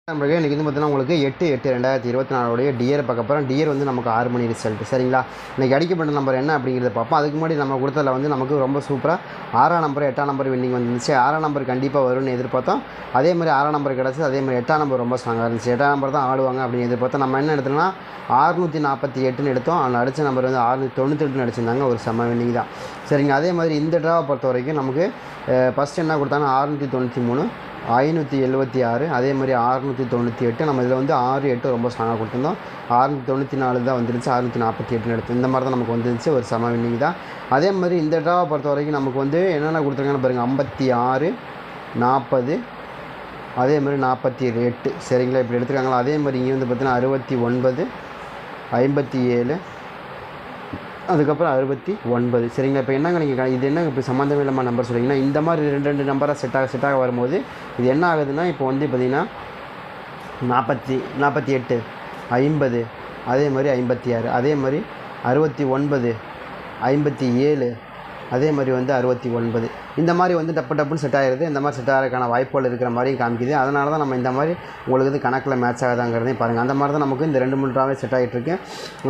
நம்மளுக்கு இன்றைக்கி வந்து பார்த்தீங்கன்னா உங்களுக்கு 8/8/2024 டியர் பார்க்க போகிறோம். டியர் வந்து நமக்கு 6 மணி ரிசல்ட் சரிங்களா. இன்றைக்கி அடிக்கப்பட்ட நம்பர் என்ன அப்படிங்கிறத பார்ப்போம். அதுக்கு முன்னாடி நம்ம கொடுத்ததில் வந்து நமக்கு ரொம்ப சூப்பராக 6ஆம் நம்பர் 8ஆம் நம்பர் வின்னிங் வந்துருந்துச்சு. 6ஆம் நம்பர் கண்டிப்பாக வரும்னு எதிர்பார்த்தோம். அதே மாதிரி 6ஆம் நம்பர் கிடச்சி, அதே மாதிரி 8ஆம் நம்பர் ரொம்ப ஸ்ட்ராங்காக இருந்துச்சு. 8ஆம் நம்பர் தான் ஆடுவாங்க அப்படின்னு எதிர்பார்த்தோம். நம்ம என்ன எடுத்தோம்னா 648ன்னு எடுத்தோம். அதில் அடித்த நம்பர் வந்து 698ன்னு அடிச்சிருந்தாங்க. ஒரு செம்ம வின்னிங் தான் சரிங்க. அதே மாதிரி இந்த ட்ராவை பொறுத்த வரைக்கும் நமக்கு ஃபஸ்ட்டு என்ன கொடுத்தாங்கன்னா 693, 576, அதே மாதிரி 698. நம்ம இதில் வந்து 6, 8 ரொம்ப ஸ்ட்ராங்காக கொடுத்துருந்தோம். 694 தான் வந்துருச்சு. 648 எடுத்து இந்த மாதிரி தான் நமக்கு வந்துருச்சு. ஒரு செம வின்னிங் தான். அதே மாதிரி இந்த ட்ராவை பொறுத்த வரைக்கும் நமக்கு வந்து என்னென்ன கொடுத்துருக்காங்கன்னு பாருங்கள். 56, 40, அதே மாதிரி 48 சரிங்களா. இப்படி எடுத்துருக்காங்களா. அதே மாதிரி இங்கே வந்து பார்த்தீங்கன்னா 69, 57, அதுக்கப்புறம் 69 சரிங்களா. இப்போ என்னங்க நீங்கள் இது என்ன இப்போ சம்மந்தமே இல்லாமல் நம்பர் சொல்லிங்கன்னா இந்த மாதிரி ரெண்டு நம்பராக செட்டாக வரும்போது இது என்ன ஆகுதுன்னா இப்போ வந்து பார்த்திங்கன்னா 48, 50, அதே மாதிரி 56, அதே மாதிரி 69, 57, அதே மாதிரி வந்து 69 இந்த மாதிரி வந்து டப்புன்னு செட் ஆகிடுது. இந்த மாதிரி செட் ஆகிறதுக்கான வாய்ப்புகள் இருக்கிற மாதிரியும் காமிக்குது. அதனால தான் நம்ம இந்த மாதிரி உங்களுக்கு வந்து கணக்கில் மேட்ச் ஆகுதாங்கிறதையும் பாருங்கள். அந்த மாதிரி தான் நமக்கு இந்த 2-3 ட்ராவே செட் ஆகிட்டுருக்கு.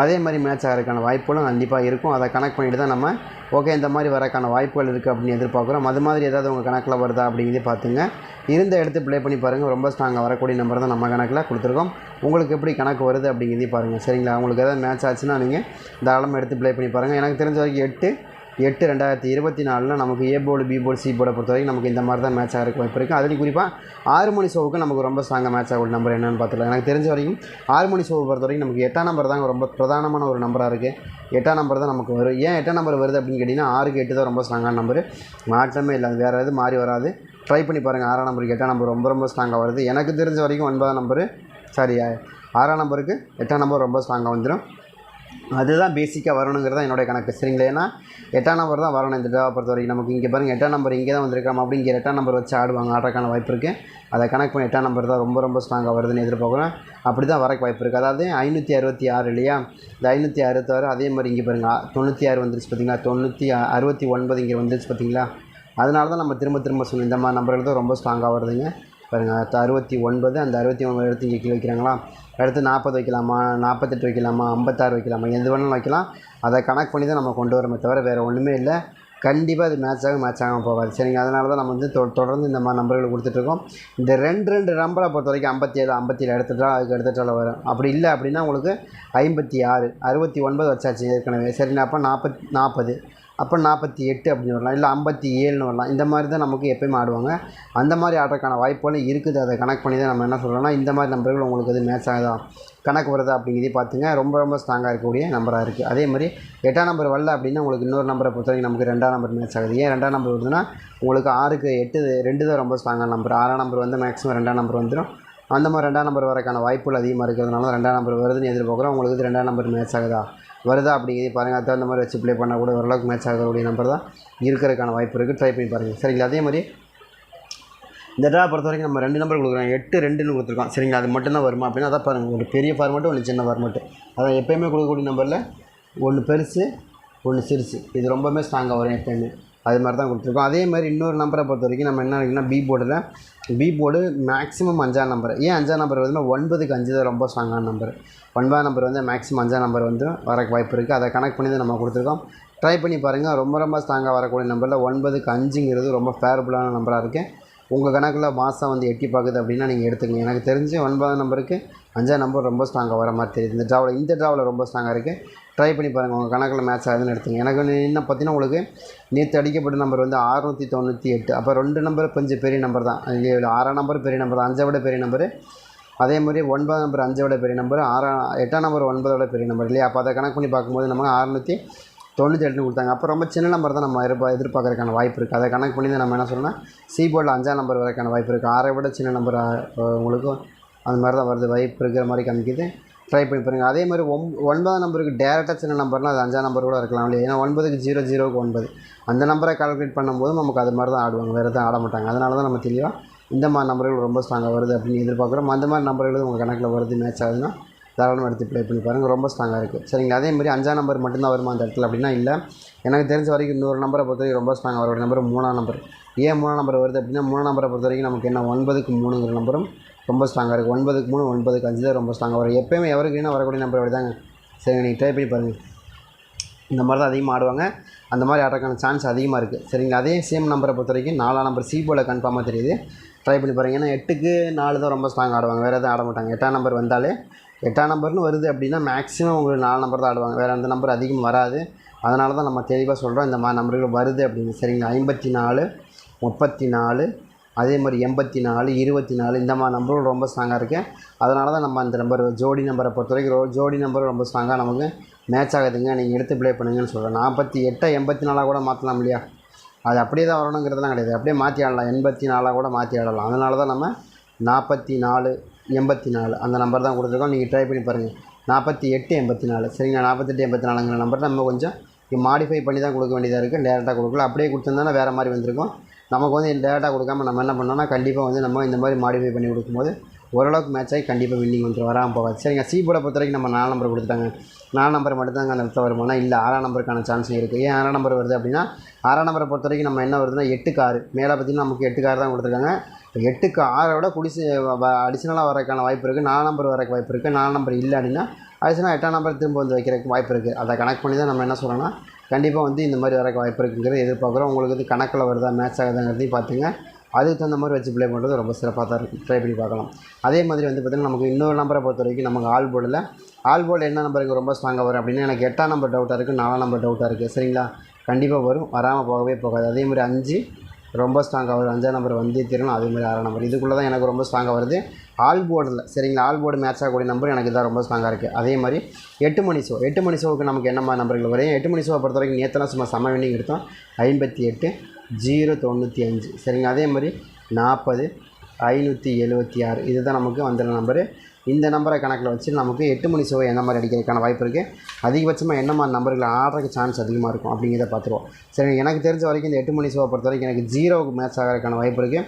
அதே மாதிரி மேட்ச் ஆகிறதுக்கான வாய்ப்புகளும் கண்டிப்பாக இருக்கும். அதை கனெக்ட் பண்ணிட்டு தான் நம்ம ஓகே இந்த மாதிரி வரக்கான வாய்ப்புகள் இருக்குது அப்படின்னு எதிர்பார்க்குறோம். அது மாதிரி ஏதாவது உங்கள் கணக்கில் வருதா அப்படிங்கிறதே பார்த்துங்க. இருந்த எடுத்து ப்ளே பண்ணி பாருங்கள். ரொம்ப ஸ்ட்ராங்காக வரக்கூடிய நம்பர் தான் நம்ம கணக்கில் கொடுத்துருக்கோம். உங்களுக்கு எப்படி கணக்கு வருது அப்படிங்கிறதையும் பாருங்கள் சரிங்களா. உங்களுக்கு எதாவது மேட்ச் ஆச்சுன்னா நீங்கள் தாராளமாக எடுத்து ப்ளே பண்ணி பாருங்கள். எனக்கு தெரிஞ்ச வரைக்கும் 8/8/2024 நமக்கு A board, B board, C போர்டை பொறுத்த வரைக்கும் நமக்கு இந்த மாதிரி தான் மேட்ச் ஆகிறதுக்கு வாய்ப்பு இருக்குது. அதுலேயும் குறிப்பாக 6 மணி ஷோவுக்கு நமக்கு ரொம்ப ஸ்ட்ராங்காக மேட்ச் ஆகக்கூடிய நம்பர் என்னென்னு பார்த்துக்கலாம். எனக்கு தெரிஞ்ச வரைக்கும் 6 மணி ஷோவை பொறுத்த வரைக்கும் நமக்கு 8ஆம் நம்பர் தான் ரொம்ப பிரதானமான ஒரு நம்பராக இருக்குது. 8ஆம் நம்பர் தான் நமக்கு வரும். ஏன் 8ஆம் நம்பர் வருது அப்படின்னு கேட்டிங்கன்னா 6க்கு 8 தான் ரொம்ப ஸ்ட்ராங்கான நம்பர். மாற்றமே இல்லை. வேறு எதுவும் மாறி வராது. ட்ரை பண்ணி பாருங்கள். 6ஆம் நம்பருக்கு 8ஆம் நம்பர் ரொம்ப ஸ்ட்ராங்காக வருது. எனக்கு தெரிஞ்ச வரைக்கும் 9ஆம் நம்பரு 6ஆம் நம்பருக்கு 8ஆம் நம்பர் ரொம்ப ஸ்ட்ராங்காக வந்துடும். அதுதான் பேசிக்காக வரணுங்கிறது தான் என்னுடைய கணக்கு சரிங்களா. ஏன்னா 8ஆம் நம்பர் தான் வரணும் இந்த ட்ராவை பொறுத்த வரைக்கும். நமக்கு இங்கே பாருங்கள் 8ஆம் நம்பர் இங்கே தான் வந்திருக்காம அப்படி இங்கே 8ஆம் நம்பர் வச்சு ஆடுறதுக்கான வாய்ப்பு இருக்குது. அதை கணக்கு பண்ணி 8ஆம் நம்பர் தான் ரொம்ப ஸ்ட்ராங்காக வருதுன்னு எதிர்பார்க்குறேன். அப்படி தான் வரக்கு வாய்ப்பு இருக்குது. அதாவது 566 இல்லையா. இந்த 566 அதே மாதிரி இங்கே பாருங்கள் 96 வந்துருச்சு பார்த்தீங்களா. 69 இங்கே வந்துருச்சு பார்த்தீங்களா. அதனால தான் நம்ம திரும்ப சொல்லி இந்த மாதிரி நம்பர்கள் தான் ரொம்ப ஸ்ட்ராங்காக வருதுங்க பாருங்கள். 69 அந்த 69 எடுத்து இங்கே கீழே வைக்கிறாங்களா. அடுத்து 40 வைக்கலாமா, 48 வைக்கலாமா, 56 வைக்கலாமா, எது வேணாலும் வைக்கலாம். அதை கனெக்ட் பண்ணி தான் நம்ம கொண்டு வரமே தவிர வேறு ஒன்றுமே இல்லை. கண்டிப்பாக அது மேட்ச் ஆகாமல் போகாது சரிங்க. அதனால தான் நம்ம வந்து தொடர்ந்து இந்த மாதிரி நம்பர்கள் கொடுத்துட்ருக்கோம். இந்த ரெண்டு நம்பரை பொறுத்த வரைக்கும் 57 எடுத்துட்டா அதுக்கு எடுத்துட்டால வரும். அப்படி இல்லை அப்படின்னா உங்களுக்கு 56, 69 வச்சாச்சு ஏற்கனவே சரிண்ணா. அப்போ 40, அப்போ 48 அப்படின்னு வரலாம். இல்லை 57ன்னு வரலாம். இந்த மாதிரி தான் நமக்கு எப்போயுமே ஆடுவாங்க. அந்த மாதிரி ஆடுறதுக்கான வாய்ப்புகளும் இருக்குது. அதை கனெக்ட் பண்ணி தான் நம்ம என்ன சொல்கிறோம்னா இந்த மாதிரி நம்பர்கள் உங்களுக்கு அது மேட்ச் ஆகுதா கணக்கு வருதா அப்படிங்கிறதே பார்த்துங்க. ரொம்ப ஸ்ட்ராங்காக இருக்கக்கூடிய நம்பராக இருக்குது. அதே மாதிரி 8ஆம் நம்பர் வரல அப்படின்னா உங்களுக்கு இன்னொரு நம்பரை பொறுத்த வரைக்கும் நமக்கு 2ஆம் நம்பர் மேட்ச் ஆகுது. ஏன் 2ஆம் நம்பர் வருதுன்னா உங்களுக்கு 6க்கு 8 2 தான் ரொம்ப ஸ்ட்ராங்கான நம்பர். 6ஆம் நம்பர் வந்து மேக்ஸிமம் 2ஆம் நம்பர் வந்துடும். அந்த மாதிரி 2ஆம் நம்பர் வரக்கான வாய்ப்புகள் அதிகமாக இருக்கிறதுனால 2ஆம் நம்பர் வருதுன்னு எதிர்பார்க்குறோம். உங்களுக்கு 2ஆம் நம்பர் மேட்ச் வருதா அப்படிங்கிறதே பாருங்கள். அது தகுந்த மாதிரி வச்சு ப்ளே பண்ணால் கூட ஓரளவுக்கு மேட்ச் ஆகக்கூடிய நம்பர் தான் இருக்கிறதுக்கான வாய்ப்பு இருக்குது. ட்ரை பண்ணி பாருங்கள் சரிங்களா. அதே மாதிரி இந்த ட்ரா பொறுத்த வரைக்கும் நம்ம 2 நம்பர் கொடுக்குறோம். 8, 2ன்னு கொடுத்துருக்கோம் சரிங்களா. அது மட்டும்தான் வருமா அப்படின்னா அதான் பாருங்கள். ஒரு பெரிய ஃபார்மெட்டு, ஒன்று சின்ன ஃபார்மெட்டு. அதான் எப்போயுமே கொடுக்கக்கூடிய நம்பரில் ஒன்று பெருசு, ஒன்று சிறுசு. இது ரொம்பவே ஸ்ட்ராங்காக வரும் எப்போயுமே. அது மாதிரி தான் கொடுத்துருக்கோம். அதே மாதிரி இன்னொரு நம்பரை பொறுத்த வரைக்கும் நம்ம என்ன இருக்குன்னா பி போர்டு மேக்ஸிமம் 5ஆம் நம்பர். ஏன் 5ஆம் நம்பர் வருதுன்னா 9க்கு 5 தான் ரொம்ப ஸ்ட்ராங்கான நம்பர். 9ஆம் நம்பர் வந்து மேக்ஸிமம் 5ஆம் நம்பர் வந்து வரக்கு வாய்ப்பு இருக்குது. அதை கனெக்ட் பண்ணி தான் நம்ம கொடுத்துருக்கோம். ட்ரை பண்ணி பாருங்கள். ரொம்ப ஸ்ட்ராங்காக வரக்கூடிய நம்பரில் 9க்கு 5ங்கிறது ரொம்ப ஃபேவரபுளான நம்பராக இருக்குது. உங்கள் கணக்கில் மாதம் வந்து எட்டி பார்க்குது அப்படின்னா நீங்கள் எடுத்துக்கங்க. எனக்கு தெரிஞ்சு 9ஆம் நம்பருக்கு 5ஆம் நம்பர் ரொம்ப ஸ்ட்ராங்காக வர மாதிரி தெரியுது. இந்த ட்ராவில் ரொம்ப ஸ்ட்ராங்காக இருக்குது. ட்ரை பண்ணி பாருங்கள். உங்கள் கணக்கில் மேட்ச் ஆகுதுன்னு எடுத்துங்க. எனக்கு இன்னும் பார்த்தீங்கன்னா உங்களுக்கு நேற்று அடிக்கப்பட்ட நம்பர் வந்து 698. அப்போ 2 நம்பர் கொஞ்சம் பெரிய நம்பர் தான். 6ஆம் நம்பர் பெரிய நம்பர் தான், 5ஐ விட பெரிய நம்பர். அதே மாதிரி 9ஆம் நம்பர் 5ஐ விட பெரிய நம்பர், 8ஆம் நம்பர் 9ஐ விட பெரிய நம்பர் இல்லையா. அப்போ அதை கணக்கு பண்ணி பார்க்கும்போது நம்ம 698 கொடுத்தாங்க. அப்போ ரொம்ப சின்ன நம்பர் தான் நம்ம எதிர்பார்க்கறதுக்கான வாய்ப்பு இருக்குது. அதை கனெக்ட் பண்ணி தான் நம்ம என்ன சொல்லணும்னா சி போர்டில் 5ஆம் நம்பர் வரக்கான வாய்ப்பு இருக்குது. 6ஐ விட சின்ன நம்பர் உங்களுக்கு அந்த மாதிரி தான் வருது. வாய்ப்பு இருக்கிற மாதிரி காமிக்குது. ட்ரை பண்ணி பாருங்கள். அதே மாதிரி 9ஆம் நம்பருக்கு டேரெக்டாக சின்ன நம்பர்னால் அது 5ஆம் நம்பர் கூட இருக்கலாம் இல்லையா. ஏன்னா 9க்கு 0, 9 அந்த நம்பரை கால்குலேட் பண்ணும்போது நமக்கு அது மாதிரி தான் ஆடுவாங்க. வேறு எதுவும் ஆட மாட்டாங்க. அதனால தான் நம்ம தெளிவாக இந்த மாதிரி நம்பர்கள் ரொம்ப ஸ்ட்ராங்காக வருது அப்படின்னு எதிர்பார்க்குறோம். அந்த மாதிரி நம்பர்கள் உங்கள் கணக்கில் வருது மேட்ச் ஆகுதுன்னா தாராளமாக எடுத்து ப்ளே பண்ணி பாருங்கள். ரொம்ப ஸ்ட்ராங்காக இருக்குது சரிங்களா. அதே மாதிரி 5ஆம் நம்பர் மட்டும்தான் வருமா அந்த இடத்துல அப்படின்னா இல்லை. எனக்கு தெரிஞ்ச வரைக்கும் இன்னொரு நம்பரை பொறுத்த வரைக்கும் ரொம்ப ஸ்ட்ராங்காக வர நம்பர் 3ஆம் நம்பர். ஏன் 3ஆம் நம்பர் வருது அப்படின்னா 3ஆம் நம்பரை பொறுத்த வரைக்கும் நமக்கு என்ன 9க்கு 3ங்கிற நம்பரும் ரொம்ப ஸ்ட்ராங்காக இருக்குது. 9க்கு 3 9க்கு 5 தான் ரொம்ப ஸ்ட்ராங்காக வரும். எப்போயுமே எவர் கிரீனாக வரக்கூடிய நம்பர் அப்படி தாங்க. சரி, நீங்கள் ட்ரை பண்ணி பாருங்கள். இந்த மாதிரி தான் அதிகமாக ஆடுவாங்க. அந்த மாதிரி ஆடுறதுக்கான சான்ஸ் அதிகமாக இருக்குது. சரிங்களா. அதே சேம் நம்பரை பொறுத்த வரைக்கும் 4ஆம் நம்பர் சி போர்டில் கன்ஃபார்மாக தெரியுது. ட்ரை பண்ணி பாருங்கள். ஏன்னா 8க்கு 4 தான் ரொம்ப ஸ்ட்ராங் ஆடுவாங்க. வேறு எதுவும் ஆட மாட்டாங்க. 8ஆம் நம்பர் வந்தாலே 8ஆம் நம்பர்னு வருது அப்படின்னா மேக்ஸிமம் உங்களுக்கு 4 நம்பர் தான் ஆடுவாங்க. வேறு அந்த நம்பர் அதிகம் வராது. அதனால தான் நம்ம தெளிவாக சொல்கிறோம் இந்த மாதிரி நம்பர்கள் வருது அப்படின்னு. சரிங்களா. 54, 34, அதே மாதிரி 84, 24 இந்த மாதிரி நம்பரும் ரொம்ப ஸ்ட்ராங்காக இருக்குது. அதனால தான் நம்ம அந்த நம்பர் ஜோடி நம்பரை பொறுத்த வரைக்கும் ஜோடி நம்பரும் ரொம்ப ஸ்ட்ராங்காக நமக்கு மேட்ச் ஆகுதுங்க. நீங்கள் எடுத்து ப்ளே பண்ணுங்கன்னு சொல்கிறேன். 48 84 கூட மாற்றலாம் இல்லையா. அது அப்படியே தான் வரணுங்கிறதுலாம் கிடையாது. அப்படியே மாற்றி ஆடலாம். 84 கூட மாற்றி ஆடலாம். அதனால தான் நம்ம 44 84 அந்த நம்பர் தான் கொடுத்துருக்கோம். நீங்கள் ட்ரை பண்ணி பாருங்கள். 48 84 சரிங்களா. 48 84ங்கிற நம்பர் நம்ம கொஞ்சம் மாடிஃபை பண்ணி தான் கொடுக்க வேண்டியதாக இருக்குது. டேரெக்டாக கொடுக்கல. அப்படியே கொடுத்துருந்தோன்னா வேறு மாதிரி வந்திருக்கும். நமக்கு வந்து டேரெக்டாக கொடுக்காம நம்ம என்ன பண்ணோம்னா கண்டிப்பாக வந்து நம்ம இந்த மாதிரி மாடிஃபை பண்ணி கொடுக்கும்போது ஓரளவுக்கு மேட்ச் ஆகி கண்டிப்பாக வின்னிங் வந்துடும். வராமல் போகாது. சரிங்க. சி போர்டை பொறுத்த வரைக்கும் நம்ம 4 நம்பர் கொடுத்துட்டாங்க. 4 நம்பர் மட்டும் தாங்க அந்த இடத்துல வருமானா இல்லை 6ஆம் நம்பருக்கான சான்ஸும் இருக்குது. ஏன் 6ஆம் நம்பர் வருது அப்படின்னா 6ஆம் நம்பரை பொறுத்த வரைக்கும் நம்ம என்ன வருதுன்னா 8க்கு 6 மேலே பார்த்திங்கன்னா நமக்கு 8க்கு 6 தான் கொடுத்துருக்காங்க. 8க்கு 6 விட அடிஷ்னலாக வரக்கான வாய்ப்பு இருக்குது. 4 நம்பர் வரக்கு வாய்ப்பு இருக்குது. 4 நம்பர் இல்லை அப்படின்னா அடிஷ்னலாக 8ஆம் நம்பர் திரும்ப வந்து வைக்கிறதுக்கு வாய்ப்பு இருக்குது. அதை கனெக்ட் பண்ணி தான் நம்ம என்ன சொல்கிறோன்னா கண்டிப்பாக வந்து இந்த மாதிரி வரக்கு வாய்ப்பு இருக்குங்கிறது எதிர்பார்க்குறோம். உங்களுக்கு வந்து கணக்கில் வருதா மேட்ச் ஆகுதுங்கிறதையும் பார்த்துங்க. அதுக்கு தகுந்த மாதிரி வச்சு ப்ளே பண்ணுறது ரொம்ப சிறப்பாக தான் இருக்கும். ட்ரை பண்ணி பார்க்கலாம். அதே மாதிரி வந்து பார்த்திங்கன்னா நமக்கு இன்னொரு நம்பரை பொறுத்த வரைக்கும் நமக்கு ஆல் போர்டில் என்ன நம்பருக்கு ரொம்ப ஸ்ட்ராங்காக வரும் அப்படின்னா எனக்கு 8ஆம் நம்பர் டவுட்டாக இருக்குது, 4ஆம் நம்பர் டவுட்டாக இருக்குது. சரிங்களா. கண்டிப்பாக வரும். வராமல் போகவே போகாது. அதே மாதிரி 5 ரொம்ப ஸ்ட்ராங்காக வரும். 5ஆம் நம்பர் வந்தே தீரணும். அதே மாதிரி 6ஆம் நம்பர் இதுக்குள்ளே தான் எனக்கு ரொம்ப ஸ்ட்ராங்காக வருது ஆல் போர்டில். சரிங்களா. ஆல் போர்டு மேட்ச் ஆகக்கூடிய நம்பர் எனக்கு தான் ரொம்ப ஸ்ட்ராங்காக இருக்குது. அதே மாதிரி 8 மணி ஷோவுக்கு நமக்கு என்ன மாதிரி நம்பர்கள் வரும். 8 மணி ஷோவை பொறுத்த வரைக்கும் நேற்றுலாம் சும்மா செம்ம வின்னிங் எடுத்தோம். 58 095 சரிங்களா. அதே மாதிரி 40 576 இதுதான் நமக்கு வந்த நம்பரு. இந்த நம்பரை கணக்கில் வச்சு நமக்கு 8 மணி ஷோவை என்ன மாதிரி அடிக்கிறதுக்கான வாய்ப்பு இருக்குது. அதிகபட்சமாக என்ன மாதிரி நம்பர்களை ஆடுறதுக்கு சான்ஸ் அதிகமாக இருக்கும் அப்படிங்கிறத பார்த்துருவோம். சரி, எனக்கு தெரிஞ்ச வரைக்கும் இந்த 8 மணி ஷோவை பொறுத்த வரைக்கும் எனக்கு 0க்கு மேட்ச் ஆகிறதுக்கான வாய்ப்பு இருக்குது.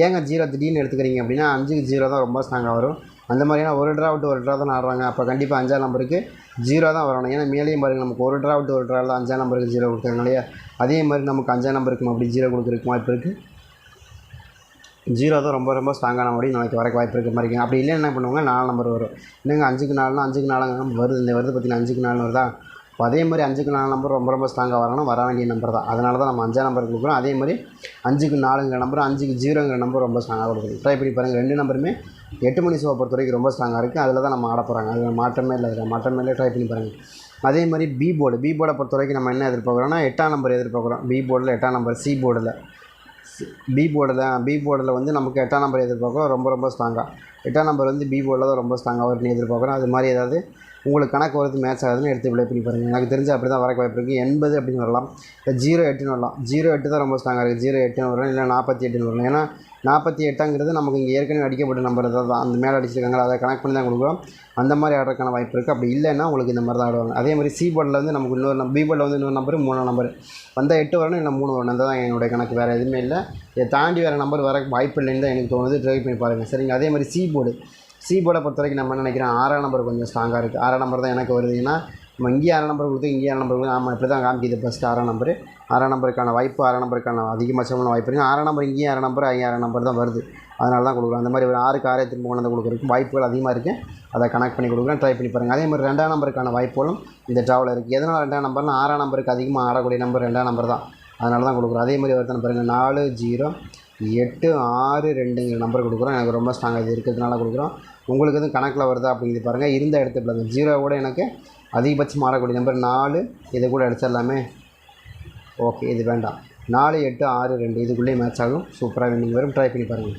ஏங்க 0 திடீர்னு எடுத்துக்கிறீங்க அப்படின்னா 5க்கு 0 தான் ரொம்ப ஸ்ட்ராங்காக வரும். அந்த மாதிரியான ஒரு ட்ரா விட்டு ஒரு ட்ரா தான் ஆடுறாங்க. அப்போ கண்டிப்பாக 5ஆம் நம்பருக்கு 0 தான் வரணும். ஏன்னா மேலேயும் பாருங்கள் நமக்கு ஒரு ட்ரா விட்டு ஒரு ட்ரா தான் 5ஆம் நம்பருக்கு 0 கொடுக்குறாங்க இல்லையா. அதே மாதிரி நமக்கு 5ஆம் நம்பருக்கு அப்படி 0 கொடுக்குறதுக்கு வாய்ப்பு இருக்குது. 0 தான் ரொம்ப ரொம்ப ஸ்ட்ராங்கான அப்படி நாளைக்கு வரக்கு வாய்ப்பு இருக்க மாதிரி இருக்குது. அப்படி இல்லை என்ன பண்ணுவாங்க 4 நம்பர் வரும். இல்லைங்க 5க்கு 4னா 5க்கு 4 வருது. இந்த வருது பார்த்திங்கன்னா 5க்கு 4 வருதா. இப்போ அதே மாதிரி 5க்கு 4 நம்பர் ரொம்ப ரொம்ப ஸ்ட்ராங்காக வரணும். வர வேண்டிய நம்பர் தான். அதனால தான் நம்ம 5ஆம் நம்பர் கொடுக்குறோம். அதே மாதிரி 5க்கு 4ங்கிற நம்பர் 5க்கு 0ங்கிற நம்பர் ரொம்ப ஸ்ட்ராங்காக கொடுக்குது. ட்ரை பண்ணி பாருங்கள். 2 நம்பருமே 8 மணி ஷோவை பொறுத்த வரைக்கும் ரொம்ப ஸ்ட்ராங்காக இருக்குது. அதில் தான் நம்ம ஆட போகிறாங்க. அதில் மாற்றமே இல்லை. ட்ரை பண்ணி பாருங்கள். அதே மாதிரி பி போர்டை பொறுத்த வரைக்கும் நம்ம என்ன எதிர்பார்க்குறோம்னா 8ஆம் நம்பர் எதிர்பார்க்குறோம். பி போர்டில் 8ஆம் நம்பர். பி போர்டில் வந்து நமக்கு 8ஆம் நம்பர் எதிர்பார்க்குறோம். ரொம்ப ரொம்ப ஸ்ட்ராங்காக 8ஆம் நம்பர் வந்து பி போர்டில் தான் ரொம்ப ஸ்ட்ராங்காக வரும்னு எதிர்பார்க்குறோம். அது மாதிரி ஏதாவது உங்களுக்கு கணக்கு வரது மேட்ச் ஆகுதுன்னு எடுத்து ப்ளே பண்ணி பாருங்கள். எனக்கு தெரிஞ்சு அப்படி தான் வரக்கு வாய்ப்பு இருக்குது. 80 அப்படின்னு வரலாம். இல்லை 08ன்னு வரலாம். 08 தான் ரொம்ப ஸ்ட்ராங்காக இருக்குது. 08ன்னு வரலாம். இல்லை 48ன்னு வரலாம். ஏன்னா 48ங்கிறது நமக்கு இங்கே ஏற்கனவே அடிக்கப்பட்ட நம்பர் தான். அந்த மேலே அடிச்சிருக்காங்க. அதை கனெக்ட் பண்ணி தான் கொடுக்குறோம். அந்த மாதிரி ஆடுறதுக்கான வாய்ப்பு இருக்குது. அப்படி இல்லைன்னா உங்களுக்கு இந்த மாதிரி தான் ஆடுவாங்க. அதே மாதிரி சி போர்டில் வந்து நமக்கு பி போர்டில் வந்து இன்னொரு நம்பர் 3ஆம் நம்பர் வந்தால் 8 வரணும். இல்லை 3 வரணும். அந்த தான் என்னுடைய கணக்கு. வேறு எதுவுமே இல்லை. இதை தாண்டி வேறு நம்பர் வர வாய்ப்பு இல்லைன்னு தான் எனக்கு தோணுது. ட்ரை பண்ணி பாருங்கள். சரிங்க. அதே மாதிரி சி போர்டை பொறுத்த வரைக்கும் நம்ம என்ன நினைக்கிறேன் 6ஆம் நம்பர் கொஞ்சம் ஸ்ட்ராங்காக இருக்குது. 6ஆம் நம்பர் தான் எனக்கு வருது. ஏன்னா நம்ம இங்கேயும் 6ஆம் நம்பர் கொடுத்து இங்கேயும் 6ஆம் நம்பர் கொடுத்து ஆமாம் இப்படி தான் காமிக்குது. ஃபஸ்ட்டு 6ஆம் நம்பருக்கான வாய்ப்பு 6ஆம் நம்பருக்கான அதிகபட்சமான வாய்ப்பு இருக்குது. 6ஆம் நம்பர் இங்கேயும் 6ஆம் நம்பர் 6ஆம் நம்பர் தான் வருது. அதனால தான் கொடுக்குறோம். அந்த மாதிரி ஒரு 6க்கு 6 திரும்ப கொண்டு வந்து கொடுக்குறதுக்கு வாய்ப்புகள் அதிகமாக இருக்குது. அதை கனெக்ட் பண்ணி கொடுக்குறேன். ட்ரை பண்ணி பாருங்கள். அதே மாதிரி 2ஆம் நம்பருக்கான வாய்ப்புகளும் இந்த ட்ராவில் இருக்குது. எதனால் 2ஆம் நம்பர்னா 6ஆம் நம்பருக்கு அதிகமாக ஆடக்கூடிய நம்பர் 2ஆம் நம்பர் தான். அதனால தான் கொடுக்குறோம். அதே மாதிரி ஒருத்தனை பாருங்கள் 4 0 8 6 2ங்கிற நம்பர் கொடுக்குறோம். எனக்கு ரொம்ப ஸ்ட்ராங்காக இது இருக்கிறதுனால கொடுக்குறோம். உங்களுக்கு எதுவும் கணக்கில் வருதா அப்படிங்கிறது பாருங்கள். இருந்த எடுத்துக்கலாங்க. 0 கூட எனக்கு அதிகபட்சம் ஆடக்கூடிய நம்பர் 4 இதை கூட அடிச்சிடலாமே. ஓகே, இது வேண்டாம். 4 8 6 2 இதுக்குள்ளேயே மேட்ச் ஆகும். சூப்பராக வின்னிங் வரும். ட்ரை பண்ணி பாருங்கள்.